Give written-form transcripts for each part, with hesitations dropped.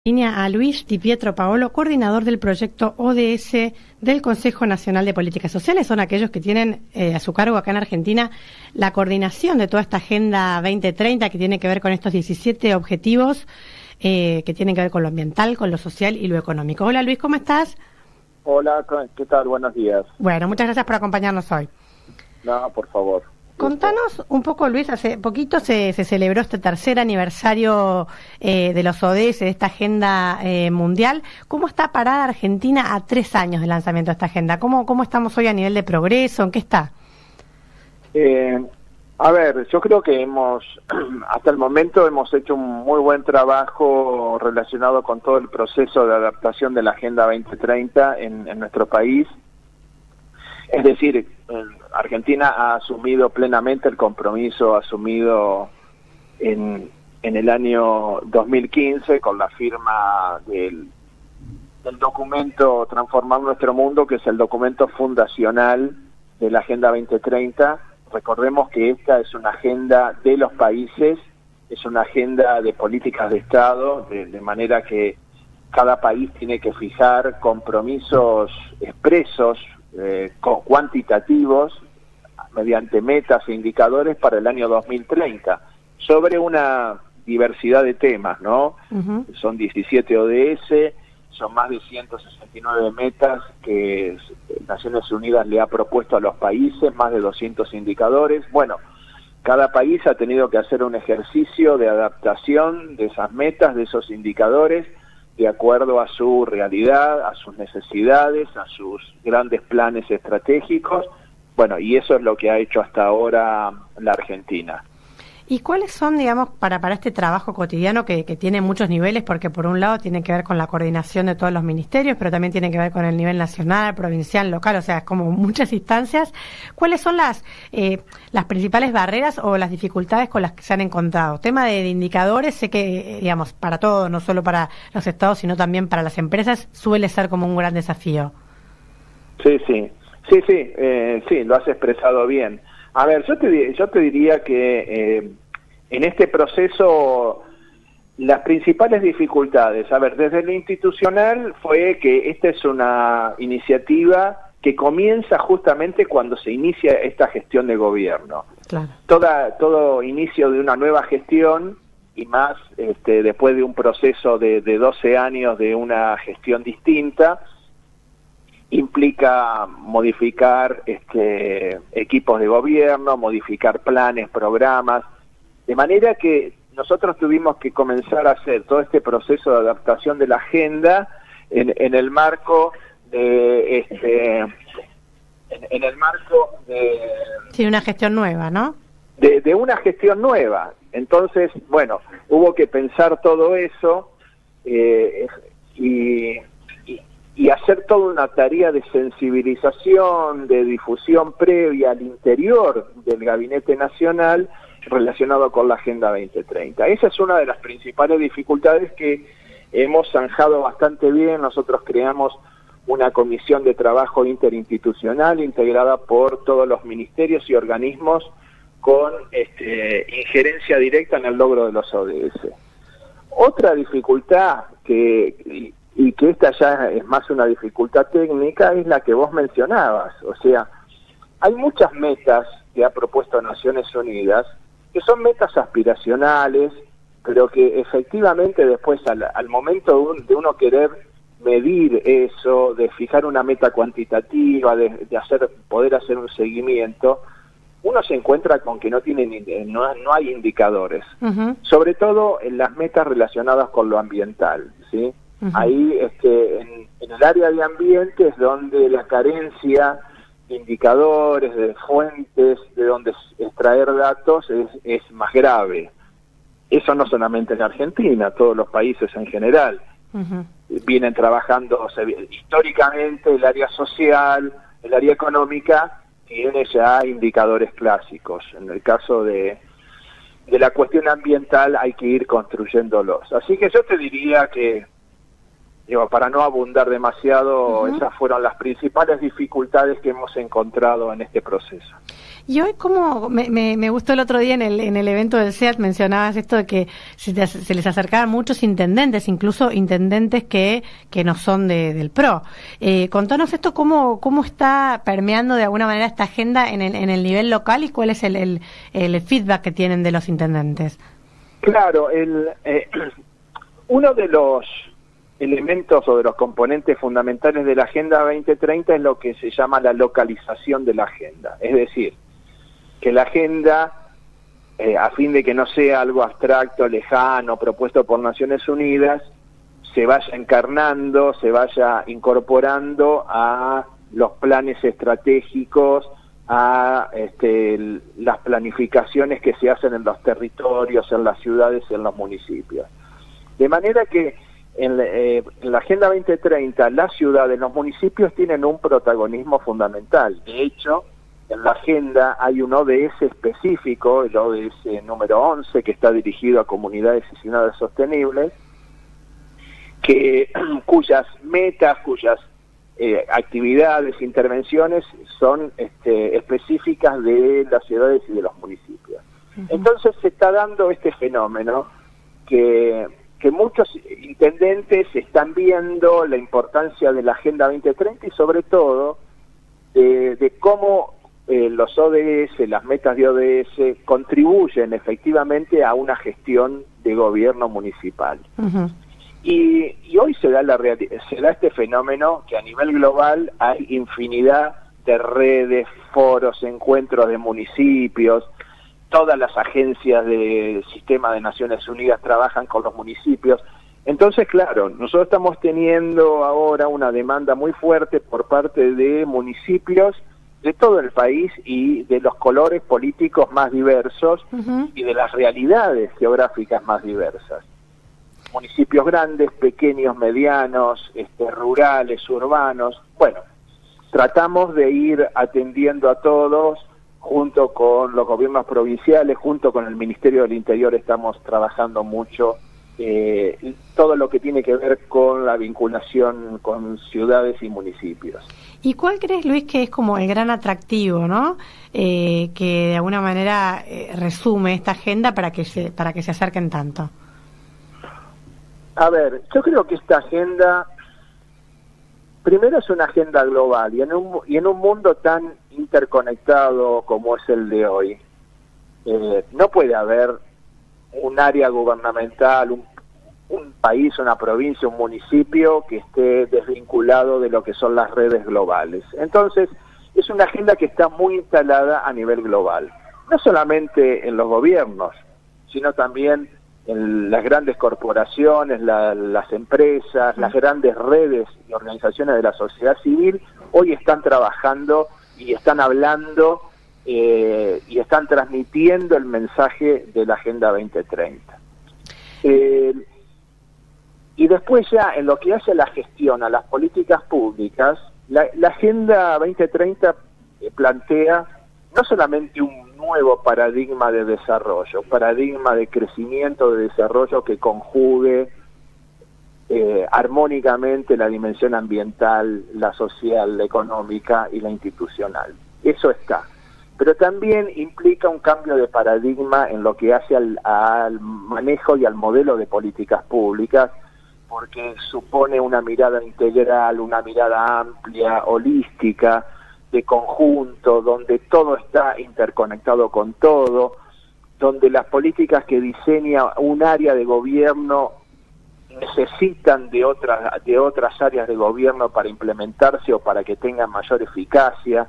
Línea a Luis Di Pietro Paolo, coordinador del proyecto ODS del Consejo Nacional de Políticas Sociales. Son aquellos que tienen a su cargo acá en Argentina la coordinación de toda esta Agenda 2030 que tiene que ver con estos 17 objetivos que tienen que ver con lo ambiental, con lo social y lo económico. Hola Luis, ¿cómo estás? Hola, ¿qué tal? Buenos días. Bueno, muchas gracias por acompañarnos hoy. No, por favor. Contanos un poco, Luis, hace poquito se celebró este tercer aniversario de los ODS, de esta agenda mundial. ¿Cómo está parada Argentina a 3 años del lanzamiento de esta agenda? ¿Cómo estamos hoy a nivel de progreso? ¿En qué está? A ver, yo creo que hasta el momento hemos hecho un muy buen trabajo relacionado con todo el proceso de adaptación de la Agenda 2030 en nuestro país. Es decir, Argentina ha asumido plenamente el compromiso asumido en el año 2015 con la firma del documento Transformar Nuestro Mundo, que es el documento fundacional de la Agenda 2030. Recordemos que esta es una agenda de los países, es una agenda de políticas de Estado, de manera que cada país tiene que fijar compromisos expresos, cuantitativos, mediante metas e indicadores para el año 2030, sobre una diversidad de temas, ¿no? Uh-huh. Son 17 ODS, son más de 169 metas que Naciones Unidas le ha propuesto a los países, más de 200 indicadores. Bueno, cada país ha tenido que hacer un ejercicio de adaptación de esas metas, de esos indicadores, de acuerdo a su realidad, a sus necesidades, a sus grandes planes estratégicos. Bueno, y eso es lo que ha hecho hasta ahora la Argentina. ¿Y cuáles son, digamos, para este trabajo cotidiano que tiene muchos niveles? Porque por un lado tiene que ver con la coordinación de todos los ministerios, pero también tiene que ver con el nivel nacional, provincial, local, o sea, es como muchas instancias. ¿Cuáles son las principales barreras o las dificultades con las que se han encontrado? Tema de indicadores, sé que, digamos, para todo, no solo para los estados, sino también para las empresas, suele ser como un gran desafío. Sí, lo has expresado bien. A ver, yo te diría que en este proceso las principales dificultades, a ver, desde lo institucional fue que esta es una iniciativa que comienza justamente cuando se inicia esta gestión de gobierno. Claro. Todo inicio de una nueva gestión y más después de un proceso de 12 años de una gestión distinta, implica modificar equipos de gobierno, modificar planes, programas, de manera que nosotros tuvimos que comenzar a hacer todo este proceso de adaptación de la agenda en el marco de sí, una gestión nueva, ¿no? De una gestión nueva. Entonces, bueno, hubo que pensar todo eso y hacer toda una tarea de sensibilización, de difusión previa al interior del Gabinete Nacional relacionado con la Agenda 2030. Esa es una de las principales dificultades que hemos zanjado bastante bien. Nosotros creamos una comisión de trabajo interinstitucional integrada por todos los ministerios y organismos con injerencia directa en el logro de los ODS. Otra dificultad que esta ya es más una dificultad técnica, es la que vos mencionabas. O sea, hay muchas metas que ha propuesto Naciones Unidas, que son metas aspiracionales, pero que efectivamente después al momento de uno querer medir eso, de fijar una meta cuantitativa, de poder hacer un seguimiento, uno se encuentra con que no hay indicadores, uh-huh. Sobre todo en las metas relacionadas con lo ambiental, ¿sí? Uh-huh. Ahí en el área de ambiente es donde la carencia de indicadores, de fuentes, de donde extraer datos es más grave. Eso no solamente en Argentina, todos los países en general. Uh-huh. Vienen trabajando históricamente el área social, el área económica, tiene ya indicadores clásicos. En el caso de la cuestión ambiental hay que ir construyéndolos. Así que yo te diría que para no abundar demasiado, esas fueron las principales dificultades que hemos encontrado en este proceso. Y hoy, como me gustó el otro día en el evento del SEAT, mencionabas esto de que se les acercaban muchos intendentes, incluso intendentes que no son del PRO. Contanos esto, cómo está permeando de alguna manera esta agenda en el nivel local y cuál es el feedback que tienen de los intendentes. Claro, uno de los elementos o de los componentes fundamentales de la Agenda 2030 es lo que se llama la localización de la agenda. Es decir, que la agenda, a fin de que no sea algo abstracto, lejano, propuesto por Naciones Unidas, se vaya encarnando, se vaya incorporando a los planes estratégicos, a las planificaciones que se hacen en los territorios, en las ciudades y en los municipios. De manera que en la Agenda 2030, las ciudades, los municipios tienen un protagonismo fundamental. De hecho, en la agenda hay un ODS específico, el ODS número 11, que está dirigido a comunidades y ciudades sostenibles, cuyas metas, cuyas actividades, intervenciones son específicas de las ciudades y de los municipios. Entonces se está dando este fenómeno que muchos intendentes están viendo la importancia de la Agenda 2030 y sobre todo de cómo los ODS, las metas de ODS, contribuyen efectivamente a una gestión de gobierno municipal. Y hoy se da este fenómeno que a nivel global hay infinidad de redes, foros, encuentros de municipios. Todas las agencias del sistema de Naciones Unidas trabajan con los municipios. Entonces, claro, nosotros estamos teniendo ahora una demanda muy fuerte por parte de municipios de todo el país y de los colores políticos más diversos y de las realidades geográficas más diversas. Municipios grandes, pequeños, medianos, rurales, urbanos. Bueno, tratamos de ir atendiendo a todos, junto con los gobiernos provinciales, junto con el Ministerio del Interior estamos trabajando mucho todo lo que tiene que ver con la vinculación con ciudades y municipios. ¿Y cuál crees, Luis, que es como el gran atractivo, ¿no? Que de alguna manera resume esta agenda para que se acerquen tanto? A ver, yo creo que esta agenda, primero es una agenda global y en un mundo tan interconectado como es el de hoy, no puede haber un área gubernamental, un país, una provincia, un municipio que esté desvinculado de lo que son las redes globales. Entonces, es una agenda que está muy instalada a nivel global, no solamente en los gobiernos, sino también en las grandes corporaciones, las empresas, las grandes redes y organizaciones de la sociedad civil, hoy están trabajando y están hablando y están transmitiendo el mensaje de la Agenda 2030. Y después ya, en lo que hace a la gestión, a las políticas públicas, la Agenda 2030 plantea no solamente un nuevo paradigma de desarrollo, paradigma de crecimiento, de desarrollo que conjugue armónicamente la dimensión ambiental, la social, la económica y la institucional. Eso está. Pero también implica un cambio de paradigma en lo que hace al manejo y al modelo de políticas públicas, porque supone una mirada integral, una mirada amplia, holística, de conjunto, donde todo está interconectado con todo, donde las políticas que diseña un área de gobierno necesitan de otras áreas de gobierno para implementarse o para que tengan mayor eficacia.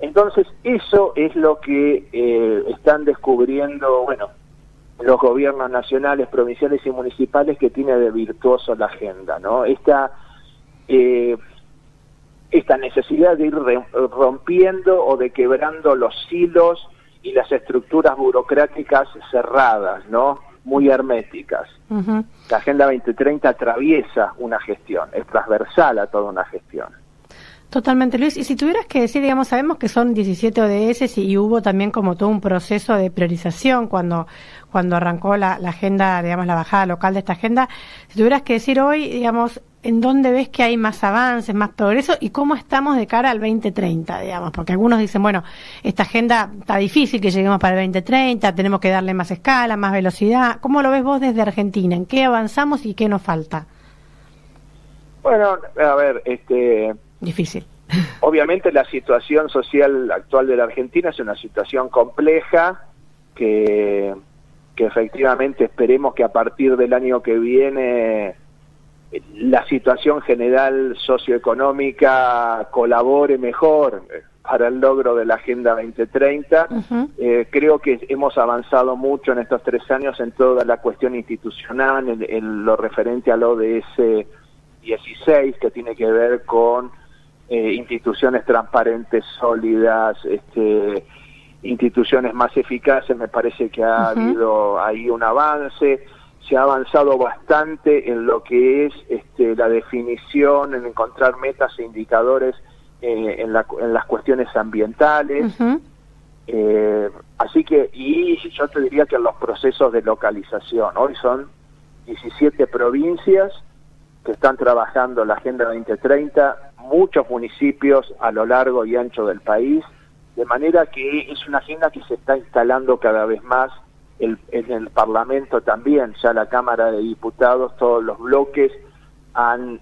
Entonces, eso es lo que están descubriendo, bueno, los gobiernos nacionales, provinciales y municipales, que tiene de virtuoso la agenda, ¿no? Esta necesidad de ir rompiendo o de quebrando los hilos y las estructuras burocráticas cerradas, ¿no? Muy herméticas. La Agenda 2030 atraviesa una gestión, es transversal a toda una gestión. Totalmente, Luis. Y si tuvieras que decir, digamos, sabemos que son 17 ODS y hubo también como todo un proceso de priorización cuando arrancó la agenda, digamos, la bajada local de esta agenda. Si tuvieras que decir hoy, digamos, en dónde ves que hay más avances, más progreso y cómo estamos de cara al 2030, digamos, porque algunos dicen, bueno, esta agenda está difícil que lleguemos para el 2030, tenemos que darle más escala, más velocidad. ¿Cómo lo ves vos desde Argentina? ¿En qué avanzamos y qué nos falta? Bueno, a ver, difícil. Obviamente la situación social actual de la Argentina es una situación compleja que efectivamente esperemos que a partir del año que viene la situación general socioeconómica colabore mejor para el logro de la Agenda 2030. Uh-huh. Creo que hemos avanzado mucho en estos 3 años en toda la cuestión institucional, en lo referente al ODS 16, que tiene que ver con instituciones transparentes, sólidas, instituciones más eficaces. Me parece que ha habido ahí un avance. Se ha avanzado bastante en lo que es la definición, en encontrar metas e indicadores en las cuestiones ambientales. Uh-huh. Así que, y yo te diría que en los procesos de localización, hoy son 17 provincias que están trabajando la Agenda 2030, muchos municipios a lo largo y ancho del país, de manera que es una agenda que se está instalando cada vez más en el Parlamento también. Ya la Cámara de Diputados, todos los bloques han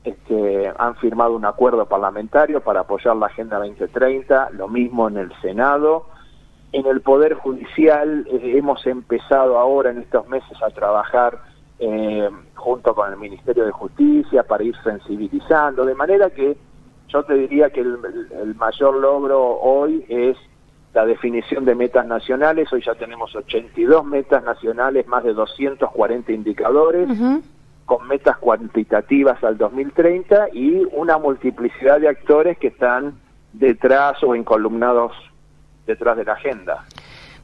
firmado un acuerdo parlamentario para apoyar la Agenda 2030, lo mismo en el Senado. En el Poder Judicial hemos empezado ahora en estos meses a trabajar junto con el Ministerio de Justicia para ir sensibilizando, de manera que yo te diría que el mayor logro hoy es la definición de metas nacionales. Hoy ya tenemos 82 metas nacionales, más de 240 indicadores, uh-huh, con metas cuantitativas al 2030 y una multiplicidad de actores que están detrás o encolumnados detrás de la agenda.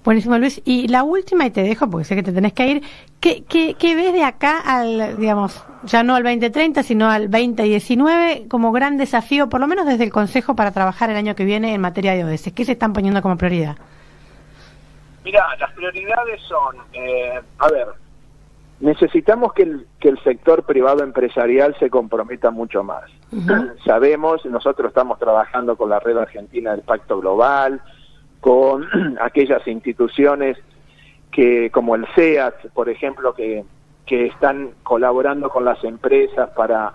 Buenísimo, Luis. Y la última, y te dejo porque sé que te tenés que ir, ¿qué ves de acá al, digamos, ya no al 2030, sino al 2019 como gran desafío, por lo menos desde el Consejo, para trabajar el año que viene en materia de ODS? ¿Qué se están poniendo como prioridad? Mira, las prioridades son, necesitamos que el sector privado empresarial se comprometa mucho más. Uh-huh. Sabemos, nosotros estamos trabajando con la Red Argentina del Pacto Global, con aquellas instituciones que, como el CEAT, por ejemplo, que están colaborando con las empresas para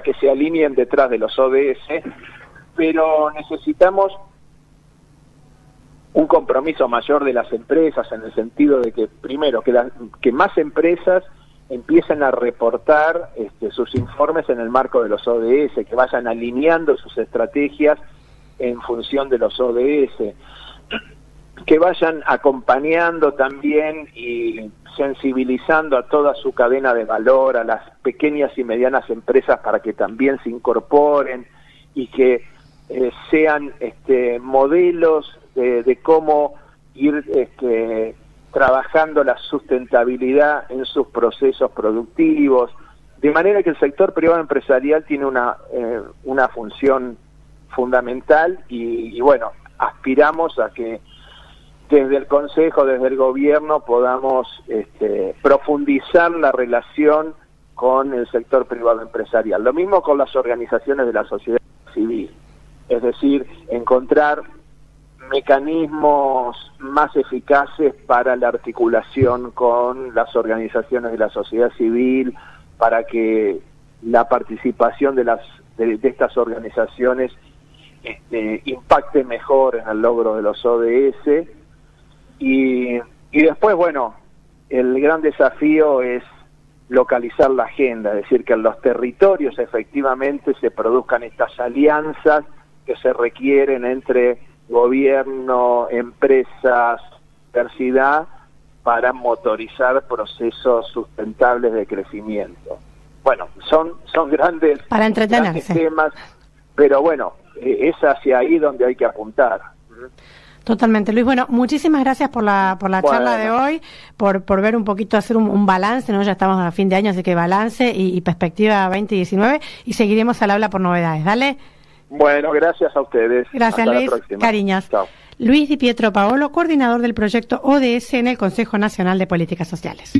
que se alineen detrás de los ODS, pero necesitamos un compromiso mayor de las empresas, en el sentido de que, primero, que más empresas empiecen a reportar sus informes en el marco de los ODS, que vayan alineando sus estrategias en función de los ODS, que vayan acompañando también y sensibilizando a toda su cadena de valor, a las pequeñas y medianas empresas, para que también se incorporen y que sean modelos de cómo ir trabajando la sustentabilidad en sus procesos productivos, de manera que el sector privado empresarial tiene una función fundamental y bueno, aspiramos a que desde el Consejo, desde el Gobierno, podamos profundizar la relación con el sector privado empresarial. Lo mismo con las organizaciones de la sociedad civil, es decir, encontrar mecanismos más eficaces para la articulación con las organizaciones de la sociedad civil, para que la participación de estas organizaciones impacte mejor en el logro de los ODS. Y después, bueno, el gran desafío es localizar la agenda, es decir, que en los territorios efectivamente se produzcan estas alianzas que se requieren entre gobierno, empresas, universidad, para motorizar procesos sustentables de crecimiento. Bueno, son grandes temas, pero bueno, es hacia ahí donde hay que apuntar. Totalmente, Luis. Bueno, muchísimas gracias por la charla de hoy, por ver un poquito, hacer un balance, ¿no? Ya estamos a fin de año, así que balance y perspectiva 2019, y seguiremos al habla por novedades. Dale. Bueno, gracias a ustedes. Gracias, hasta Luis. La próxima. Cariños. Chao. Luis Di Pietro Paolo, coordinador del proyecto ODS en el Consejo Nacional de Políticas Sociales.